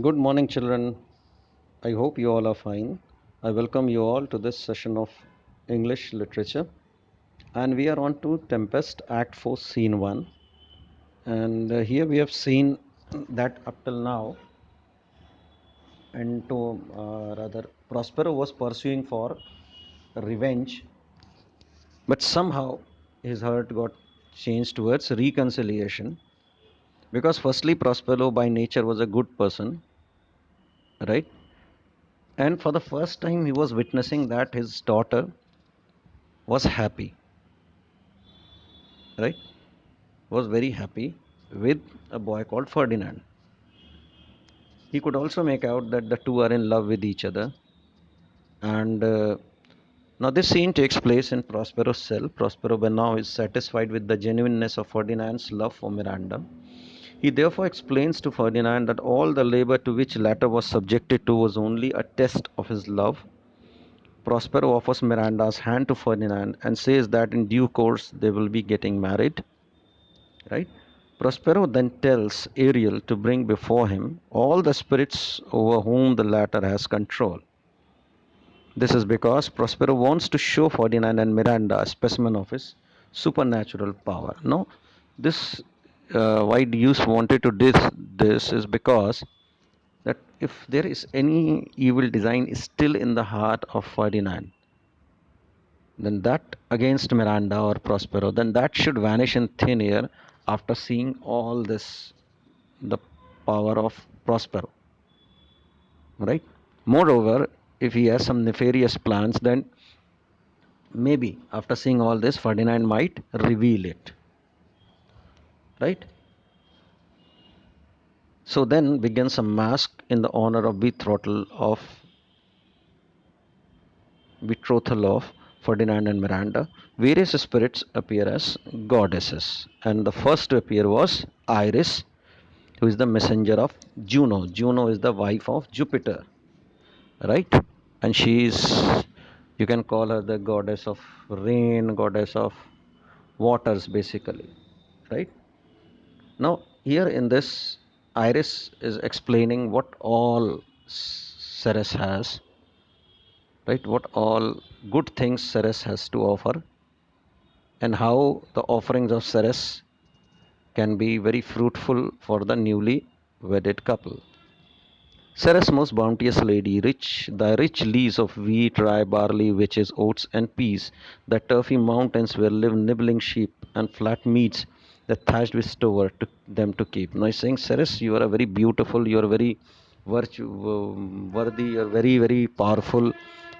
Good morning, children. I hope you all are fine. I welcome you all to this session of English literature. And we are on to Tempest, Act 4, Scene 1. And here we have seen that up till now, and to rather, Prospero was pursuing for revenge, but somehow his heart got changed towards reconciliation. Because, firstly, Prospero by nature was a good person, right? And for the first time, he was witnessing that his daughter was happy, right? Was very happy with a boy called Ferdinand. He could also make out that the two are in love with each other. And now this scene takes place in Prospero's cell. Prospero by now is satisfied with the genuineness of Ferdinand's love for Miranda. He therefore explains to Ferdinand that all the labor to which latter was subjected to was only a test of his love. Prospero offers Miranda's hand to Ferdinand and says that in due course they will be getting married. Right? Prospero then tells Ariel to bring before him all the spirits over whom the latter has control. This is because Prospero wants to show Ferdinand and Miranda a specimen of his supernatural power. Now, this why Deus wanted to do this is because that if there is any evil design still in the heart of Ferdinand, then that against Miranda or Prospero, then that should vanish in thin air after seeing all this, the power of Prospero, right? Moreover, if he has some nefarious plans, then maybe after seeing all this, Ferdinand might reveal it, right? So then begins a mask in the honor of betrothal of Ferdinand and Miranda. Various spirits appear as goddesses, and the first to appear was Iris, who is the messenger of Juno. Juno is the wife of Jupiter, right? And she is, you can call her the goddess of rain, goddess of waters, basically, right? Now, here in this, Iris is explaining what all Ceres has, right? What all good things Ceres has to offer, and how the offerings of Ceres can be very fruitful for the newly wedded couple. Ceres, most bounteous lady, rich the rich leaves of wheat, rye, barley, witches, oats, and peas, the turfy mountains where live nibbling sheep, and flat meads that thatched with stover to them to keep. Now he's saying, Ceres, you are a very beautiful, you are very worthy, you are very, very powerful,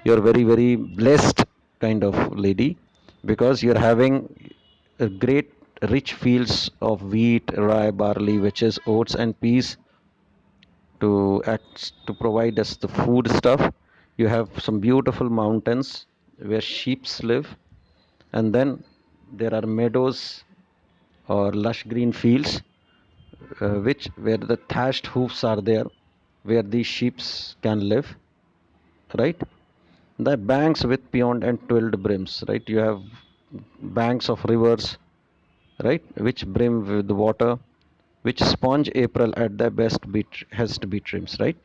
you are very, very blessed kind of lady, because you are having a great rich fields of wheat, rye, barley, witches, oats, and peas to provide us the food stuff. You have some beautiful mountains where sheep live, and then there are meadows or lush green fields, which where the thatched hoofs are there, where these sheep can live, right? The banks with beyond and twilled brims, right? You have banks of rivers, right, which brim with water, which sponge April at their best has to be trims, right?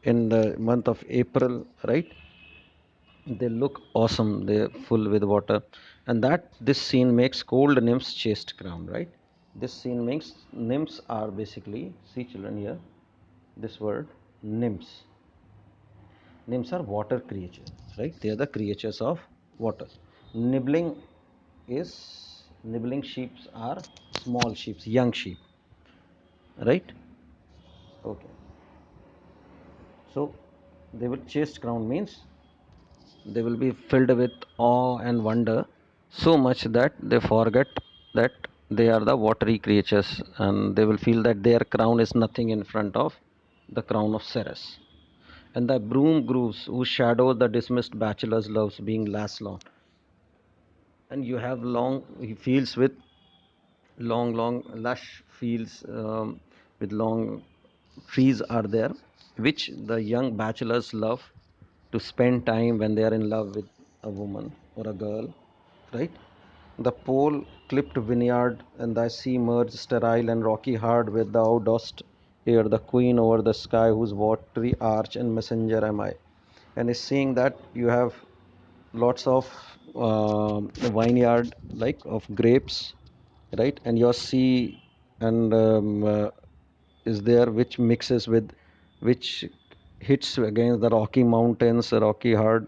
In the month of April, right? They look awesome. They're full with water, and that this scene makes cold nymphs chaste crown, right? This scene makes nymphs are basically, see children here, this word nymphs. Nymphs are water creatures, right? They are the creatures of water. Nibbling nibbling sheep are small sheep, young sheep, right? Okay. So they will chaste crown means they will be filled with awe and wonder so much that they forget that they are the watery creatures, and they will feel that their crown is nothing in front of the crown of Ceres. And the broom grooves whose shadow the dismissed bachelor's loves being last long. And you have long fields with long lush fields, with long trees are there, which the young bachelors love to spend time when they are in love with a woman or a girl, right? The pole clipped vineyard and thy sea merged sterile and rocky hard where thou dost here the queen over the sky, whose watery arch and messenger am I. And is saying that you have lots of vineyard like of grapes, right? And your sea and is there, which mixes with, which hits against the rocky mountains, rocky hard,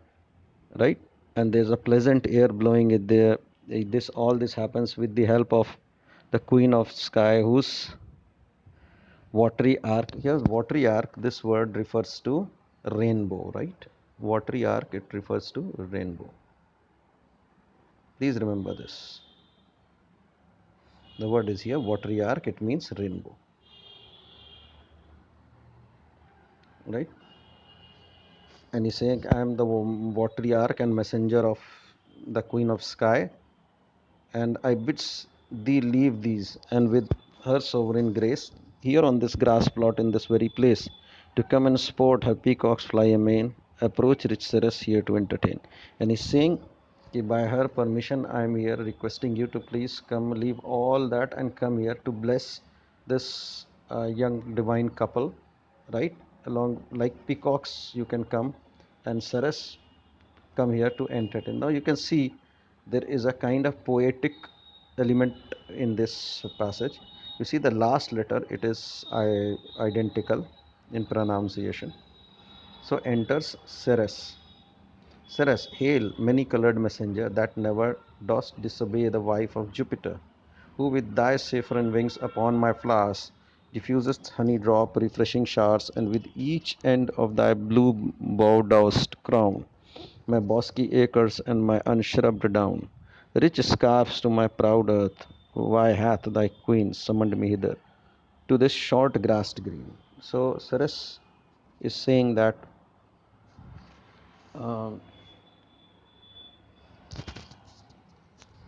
right? And there's a pleasant air blowing it there. This, all this happens with the help of the queen of sky, whose watery arc. Here watery arc, this word refers to rainbow, right? Watery arc, it refers to rainbow. Please remember this. The word is here watery arc, it means rainbow, right? And he's saying, I am the watery ark and messenger of the queen of sky, and I bids thee leave these, and with her sovereign grace, here on this grass plot in this very place, to come and sport her peacocks fly amain, approach rich Ceres here to entertain. And he's saying, by her permission, I am here requesting you to please come, leave all that, and come here to bless this young divine couple, right? Along like peacocks, you can come, and Ceres come here to entertain. Now you can see there is a kind of poetic element in this passage. You see the last letter, it is identical in pronunciation. So enters Ceres. Ceres, hail, many colored messenger, that never dost disobey the wife of Jupiter, who with thy saffron wings upon my flowers diffusest honey drop, refreshing showers, and with each end of thy blue bow dost crown my bosky acres and my unshrubbed down. Rich scarfs to my proud earth, why hath thy queen summoned me hither to this short grassed green? So Ceres is saying that um,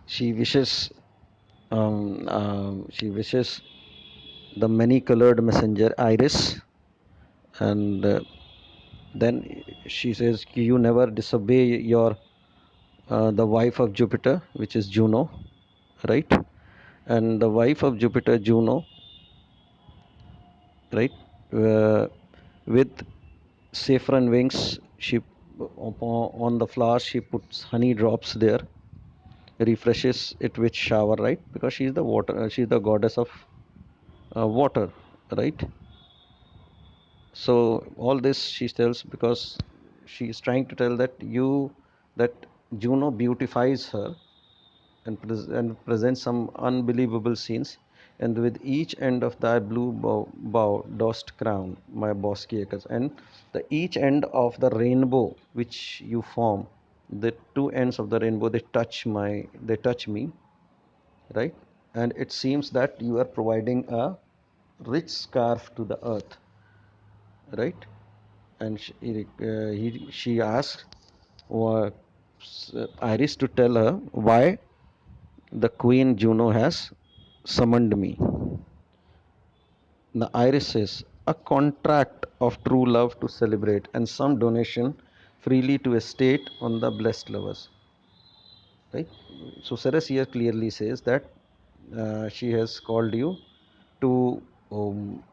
she wishes she wishes the many colored messenger Iris, and then she says, you never disobey your the wife of Jupiter, which is Juno, right? And the wife of Jupiter, Juno, right? Uh, with saffron wings, she on the flowers she puts honey drops there, refreshes it with shower, right? Because she's the water, she's the goddess of water, right? So all this she tells because she is trying to tell that you, that Juno beautifies her and presents some unbelievable scenes. And with each end of thy blue bow dost crown my bosky acres. And the each end of the rainbow which you form, the two ends of the rainbow, they touch me, right? And it seems that you are providing a rich scarf to the earth, right? And she asks uh, Iris to tell her why the queen Juno has summoned me. The Iris says, a contract of true love to celebrate, and some donation freely to estate on the blessed lovers. Right? So Ceres here clearly says that she has called you to um,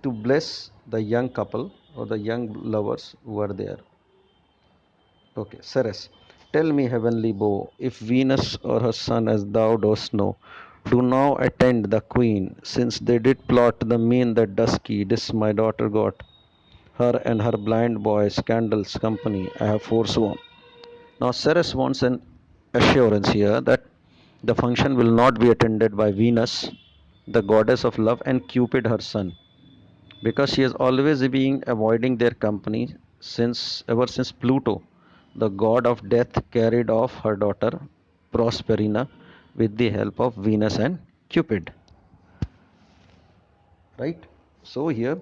to bless the young couple or the young lovers who are there. Okay, Ceres, tell me, heavenly bow, if Venus or her son, as thou dost know, do now attend the queen, since they did plot the mean that dusky this my daughter got, her and her blind boy scandal's company I have forsworn. Now Ceres wants an assurance here that the function will not be attended by Venus, the goddess of love, and Cupid, her son, because she has always been avoiding their company since ever since Pluto, the god of death, carried off her daughter Proserpina with the help of Venus and Cupid. Right? So here,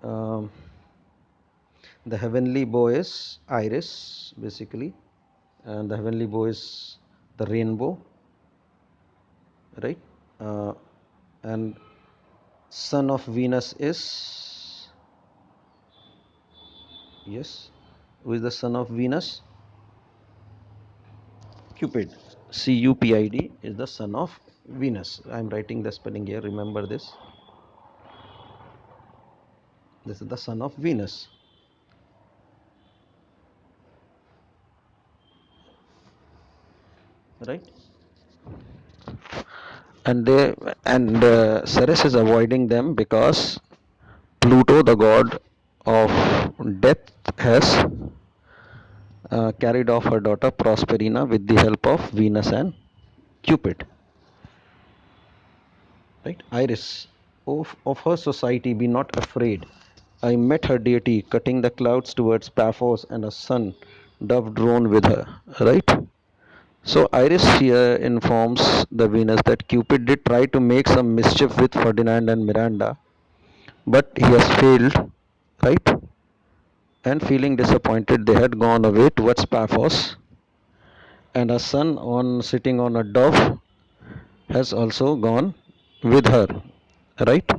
um, the heavenly bow is Iris, basically, and the heavenly bow is the rainbow, right? Uh, and son of Venus is, yes, who is the son of Venus? Cupid. Cupid is the son of Venus. I am writing the spelling here, remember this. This is the son of Venus. Right? And Ceres is avoiding them because Pluto, the god of death, has carried off her daughter Proserpina with the help of Venus and Cupid. Right? Iris, of her society, be not afraid. I met her deity cutting the clouds towards Paphos and a son, dove drawn with her. Right? So Iris here informs the Venus that Cupid did try to make some mischief with Ferdinand and Miranda, but he has failed, right? And feeling disappointed, they had gone away towards Paphos, and her son, on sitting on a dove, has also gone with her, right?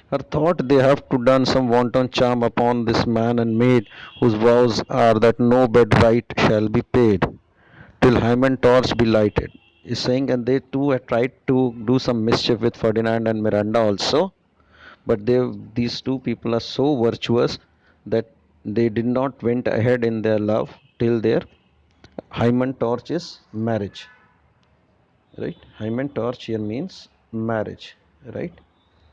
Her thought they have to done some wanton charm upon this man and maid, whose vows are that no bed right shall be paid till Hymen torch be lighted. Is saying, and they too had tried to do some mischief with Ferdinand and Miranda also, but these two people are so virtuous that they did not went ahead in their love till their Hymen torch is marriage. Right? Hymen torch here means marriage. Right?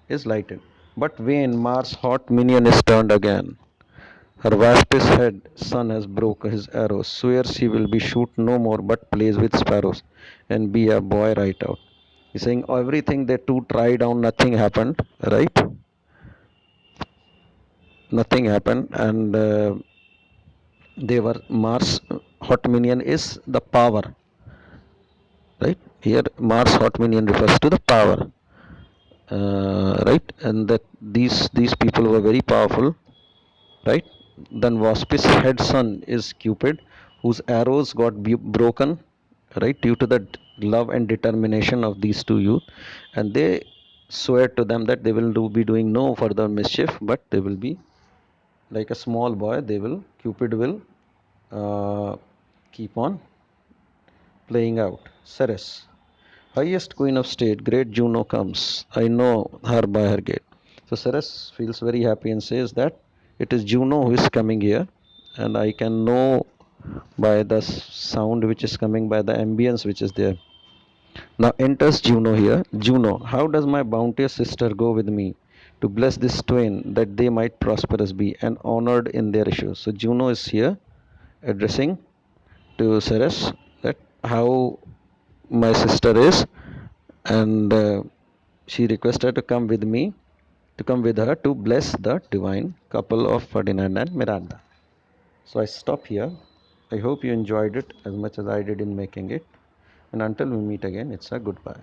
Is lighted. But vain Mars' hot minion is turned again. Her Vaspis head son has broke his arrows, swears he will be shoot no more but plays with sparrows and be a boy right out. He's saying everything they two tried on, nothing happened, right? Nothing happened, and they were Mars hot minion is the power, right? Here Mars hot minion refers to the power, right? And that these people were very powerful, right? Then Waspis' head son is Cupid, whose arrows got broken, right, due to the love and determination of these two youth, and they swear to them that they will be doing no further mischief, but they will be like a small boy. Cupid will uh, keep on playing out. Ceres, highest queen of state, great Juno comes. I know her by her gait. So Ceres feels very happy and says that it is Juno who is coming here, and I can know by the sound which is coming, by the ambience which is there. Now enters Juno here. Juno, how does my bounteous sister go with me to bless this twain that they might prosperous be and honored in their issues? So Juno is here addressing to Ceres that how my sister is, and she requested to come with me, to come with her to bless the divine couple of Ferdinand and Miranda. So I stop here. I hope you enjoyed it as much as I did in making it. And until we meet again, it's a goodbye.